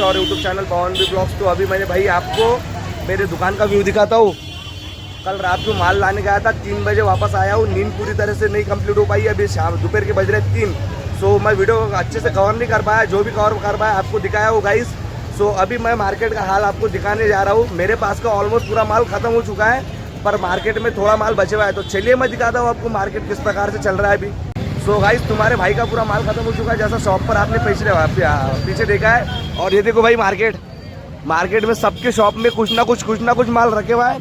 और YouTube channel पवन भी blogs. तो अभी मैंने भाई आपको मेरे दुकान का व्यू दिखाता हूँ। कल रात को माल लाने गया था, 3 बजे वापस आया हूँ। नींद पूरी तरह से नहीं कंप्लीट हो पाई, अभी शाम दोपहर के बज रहे 3। सो मैं वीडियो अच्छे से कवर नहीं कर पाया, जो भी कवर कर पाया आपको दिखाया हो गाइस। सो अभी मैं मार्केट का हाल आपको दिखाने जा रहा हूँ। मेरे पास का ऑलमोस्ट पूरा माल खत्म हो चुका है, पर मार्केट में थोड़ा माल बचे हुआ है। तो चलिए मैं दिखाता हूँ आपको मार्केट किस प्रकार से चल रहा है अभी। सो गाइस, तुम्हारे भाई का पूरा माल खत्म हो चुका है, जैसा शॉप पर आपने पीछे देखा है। और ये देखो भाई, मार्केट में सबके शॉप में कुछ ना कुछ माल रखे हुआ है।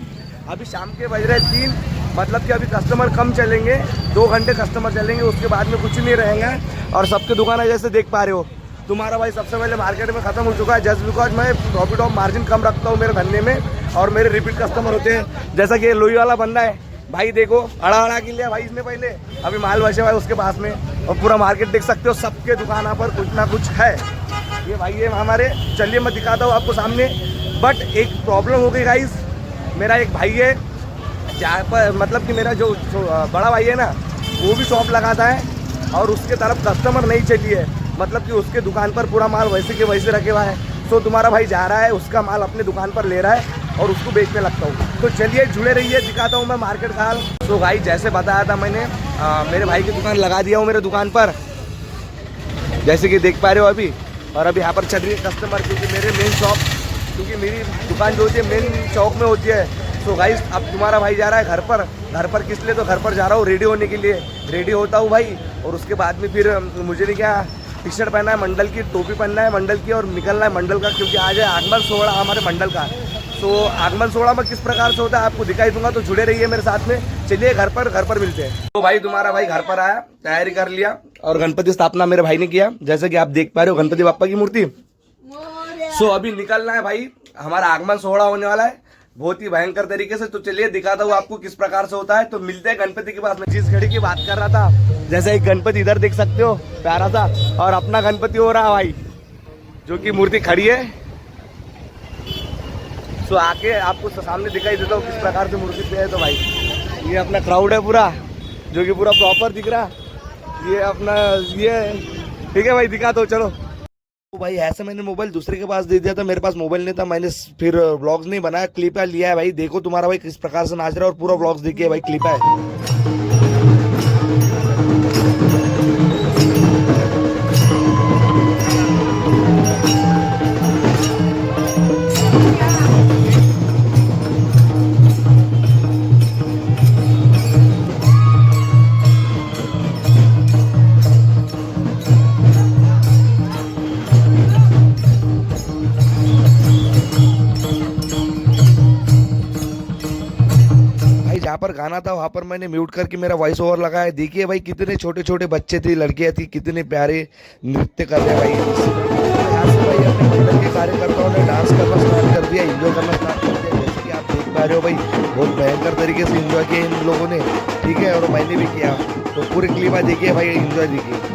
अभी शाम के बज रहे 3, मतलब कि अभी कस्टमर कम चलेंगे, 2 घंटे कस्टमर चलेंगे, उसके बाद में कुछ नहीं रहेंगे। और सबके दुकान जैसे देख पा रहे हो, तुम्हारा भाई सबसे पहले मार्केट में ख़त्म हो चुका है, जस्ट बिकॉज मैं प्रॉफिट ऑफ मार्जिन कम रखता हूँ मेरे धंधे में। और मेरे रिपीट कस्टमर होते हैं, जैसा कि लोही वाला बंदा है भाई, देखो अड़ा के लिया भाई इसने पहले, अभी माल बचे हुआ है उसके पास में। और पूरा मार्केट देख सकते हो, सबके दुकान पर कुछ ना कुछ है। ये भाई ये हमारे, चलिए मैं दिखाता हूँ आपको सामने। बट एक प्रॉब्लम हो गई गाइस, मेरा एक भाई है जहाँ पर, मतलब कि मेरा जो बड़ा भाई है ना, वो भी शॉप लगाता है और उसके तरफ कस्टमर नहीं चली है, मतलब कि उसके दुकान पर पूरा माल वैसे के वैसे रखे हुआ है। सो तुम्हारा भाई जा रहा है, उसका माल अपने दुकान पर ले रहा है और उसको बेचने लगता हूँ। तो चलिए जुड़े रहिए, दिखाता हूँ मैं मार्केट का हाल। तो भाई जैसे बताया था मैंने, मेरे भाई की दुकान लगा दिया हूँ मेरे दुकान पर, जैसे कि देख पा रहे हो अभी। और अभी यहाँ पर चल रही है कस्टमर, क्योंकि मेरे मेन शॉप, क्योंकि मेरी दुकान जो होती है मेन चौक में होती है। तो गाइस, अब तुम्हारा भाई जा रहा है घर पर किस लिए, तो घर पर जा रहा हूँ रेडी होने के लिए। रेडी होता हूँ भाई, और उसके बाद में फिर मुझे नहीं क्या, टी शर्ट पहनना है मंडल की, टोपी पहनना है मंडल की, और निकलना है मंडल का, क्योंकि आज है आगमन 16 हमारे मंडल का। तो आगमन 16 में किस प्रकार से होता है आपको दिखाई दूंगा, तो जुड़े रहिए मेरे साथ में। चलिए घर पर मिलते हैं। तो भाई तुम्हारा भाई घर पर आया, तैयारी कर लिया, और गणपति स्थापना मेरे भाई ने किया, जैसे कि आप देख पा रहे हो गणपति बापा की मूर्ति। सो अभी निकलना है भाई, हमारा आगमन 16 होने वाला है बहुत ही भयंकर तरीके से। तो चलिए दिखाता हूँ आपको किस प्रकार से होता है। तो मिलते हैं गणपति के पास में। जिस घड़ी की बात कर रहा था, जैसे एक गणपति इधर देख सकते हो प्यारा सा, और अपना गणपति हो रहा है भाई, जो कि मूर्ति खड़ी है। सो आके आपको सामने दिखाई देता हूँ किस प्रकार से मूर्ति पे है। तो भाई ये अपना क्राउड है पूरा, जो कि पूरा प्रॉपर दिख रहा, ये अपना ये, ठीक है भाई दिखा दो चलो। तो भाई ऐसे मैंने मोबाइल दूसरे के पास दे दिया था, मेरे पास मोबाइल नहीं था, मैंने फिर व्लॉग्स नहीं बनाया, क्लिप लिया है भाई। देखो तुम्हारा भाई किस प्रकार से नाच रहा है, और पूरा व्लॉग्स देखिए भाई, क्लिप है। जहाँ पर गाना था वहाँ पर मैंने म्यूट करके मेरा वॉइस ओवर लगाया। देखिए भाई कितने छोटे छोटे बच्चे थे, लड़कियाँ थी, कितने प्यारे नृत्य कर रहे भाई। यहाँ से भाई अपने मंडल के कार्यकर्ताओं ने डांस करना स्टार्ट कर दिया, एंजॉय करना स्टार्ट कर दिया, जैसे कि आप देख पा रहे हो भाई। बहुत भयंकर तरीके से एंजॉय किया इन लोगों ने, ठीक है, और मैंने भी किया। तो पूरी क्लिप देखिए भाई, एंजॉय देखिए।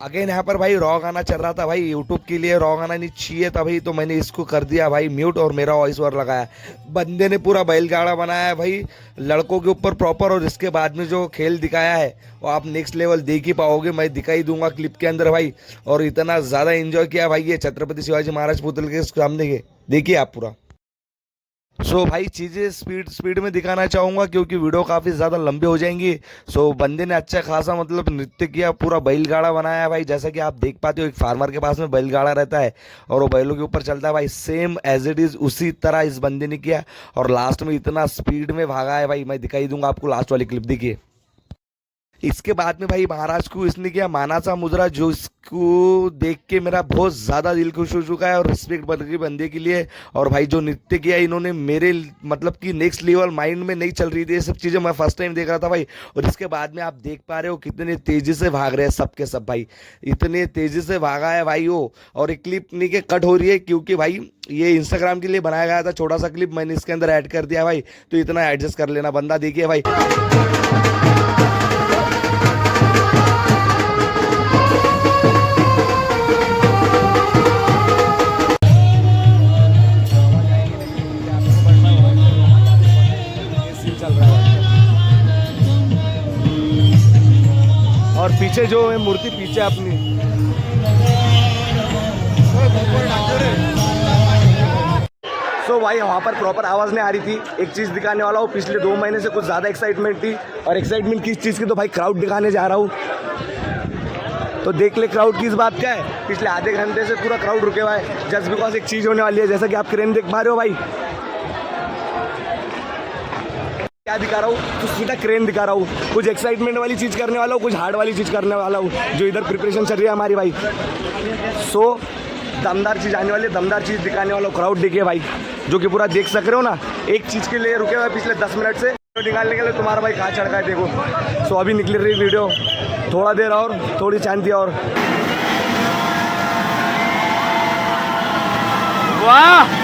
अगेन यहाँ पर भाई रॉ गाना चल रहा था भाई, यूट्यूब के लिए रॉ गाना नहीं चाहिए था भाई, तो मैंने इसको कर दिया भाई म्यूट, और मेरा वॉइस ओवर लगाया। बंदे ने पूरा बैलगाड़ा बनाया है भाई लड़कों के ऊपर प्रॉपर, और इसके बाद में जो खेल दिखाया है वो आप नेक्स्ट लेवल देख ही पाओगे, मैं दिखाई दूंगा क्लिप के अंदर भाई। और इतना ज़्यादा एंजॉय किया भाई ये छत्रपति शिवाजी महाराज पुतले के सामने के, देखिए आप पूरा। सो भाई चीज़ें स्पीड में दिखाना चाहूँगा, क्योंकि वीडियो काफ़ी ज़्यादा लंबी हो जाएंगी। सो बंदे ने अच्छा खासा मतलब नृत्य किया, पूरा बैलगाड़ा बनाया है भाई, जैसा कि आप देख पाते हो एक फार्मर के पास में बैलगाड़ा रहता है और वो बैलों के ऊपर चलता है भाई, सेम एज इट इज़ उसी तरह इस बंदे ने किया। और लास्ट में इतना स्पीड में भागा है भाई, मैं दिखाई दूंगा आपको, लास्ट वाली क्लिप देखिए। इसके बाद में भाई महाराज को इसने किया मानाचा मुद्रा, जो इसको देख के मेरा बहुत ज़्यादा दिल खुश हो चुका है और रिस्पेक्ट बन गई बंदे के लिए। और भाई जो नृत्य किया इन्होंने मेरे मतलब कि नेक्स्ट लेवल, माइंड में नहीं चल रही थी ये सब चीज़ें, मैं फर्स्ट टाइम देख रहा था भाई। और इसके बाद में आप देख पा रहे हो कितने तेज़ी से भाग रहे हैं सब के सब भाई, इतने तेज़ी से भागा है भाई वो। और एक क्लिप नहीं के कट हो रही है क्योंकि भाई ये इंस्टाग्राम के लिए बनाया गया था, छोटा सा क्लिप मैंने इसके अंदर ऐड कर दिया भाई, तो इतना एडजस्ट कर लेना। बंदा देखिए भाई, चल रहा है। और पीछे जो है मूर्ति पीछे अपनी, तो भाई वहाँ पर प्रॉपर आवाज़ नहीं आ रही थी। एक चीज़ दिखाने वाला हूँ, पिछले 2 महीने से कुछ ज़्यादा एक्साइटमेंट थी। और एक्साइटमेंट किस चीज़ की, तो भाई क्राउड दिखाने जा रहा हूँ। तो देख ले क्राउड किस बात का है। पिछले आधे घंटे से पूरा क्राउड रुके हुआ है जस्ट बिकॉज एक चीज़ होने वाली है। जैसा कि आप क्रेन देख पा रहे हो भाई, क्या दिखा रहा हूँ, तो सीधा क्रेन दिखा रहा हूँ। कुछ एक्साइटमेंट वाली चीज़ करने वाला हूँ, कुछ हार्ड वाली चीज़ करने वाला हूँ, जो इधर प्रिपरेशन चल रही है हमारी भाई। सो दमदार चीज़ आने वाली है, दमदार चीज़ दिखाने वाला हूँ। क्राउड देखिए भाई, जो कि पूरा देख सक रहे हो ना, एक चीज़ के लिए रुके हुए पिछले 10 मिनट से। निकालने के लिए तुम्हारा भाई कहाँ चढ़ है देखो। सो अभी निकल रही वीडियो, थोड़ा देर और, थोड़ी शांति और। वाह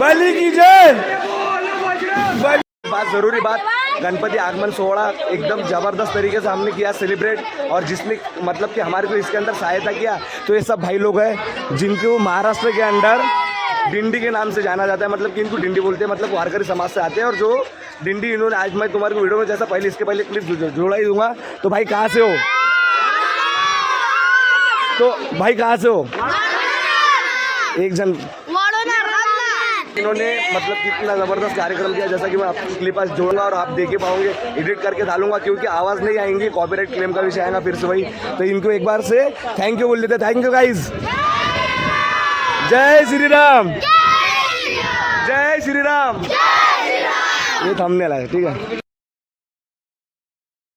बलि की जय। बात जरूरी बात, गणपति आगमन सोहड़ा एकदम जबरदस्त तरीके से हमने किया सेलिब्रेट। और जिसने मतलब कि हमारे को इसके अंदर सहायता किया, तो ये सब भाई लोग हैं जिनको महाराष्ट्र के अंदर डिंडी के नाम से जाना जाता है। मतलब कि इनको डिंडी बोलते हैं, मतलब वारकरी समाज से आते हैं। और जो डिंडी इन्होंने, आज मैं तुम्हारे को वीडियो में जैसा पहले इसके पहले क्लिप जोड़ा ही दूंगा। तो भाई कहाँ से हो, तो भाई कहाँ से हो, एक जन इन्होंने मतलब कितना ज़बरदस्त कार्यक्रम किया। जैसा कि मैं आपको क्लिप आज जोड़ूंगा और आप देख पाओगे, एडिट करके डालूंगा क्योंकि आवाज़ नहीं आएंगी, कॉपीराइट क्लेम का विषय आएगा फिर से भाई। तो इनको एक बार से थैंक यू बोल देते। थैंक यू गाइज, जय श्री राम, जय श्री राम। ये थंबनेल है, ठीक है।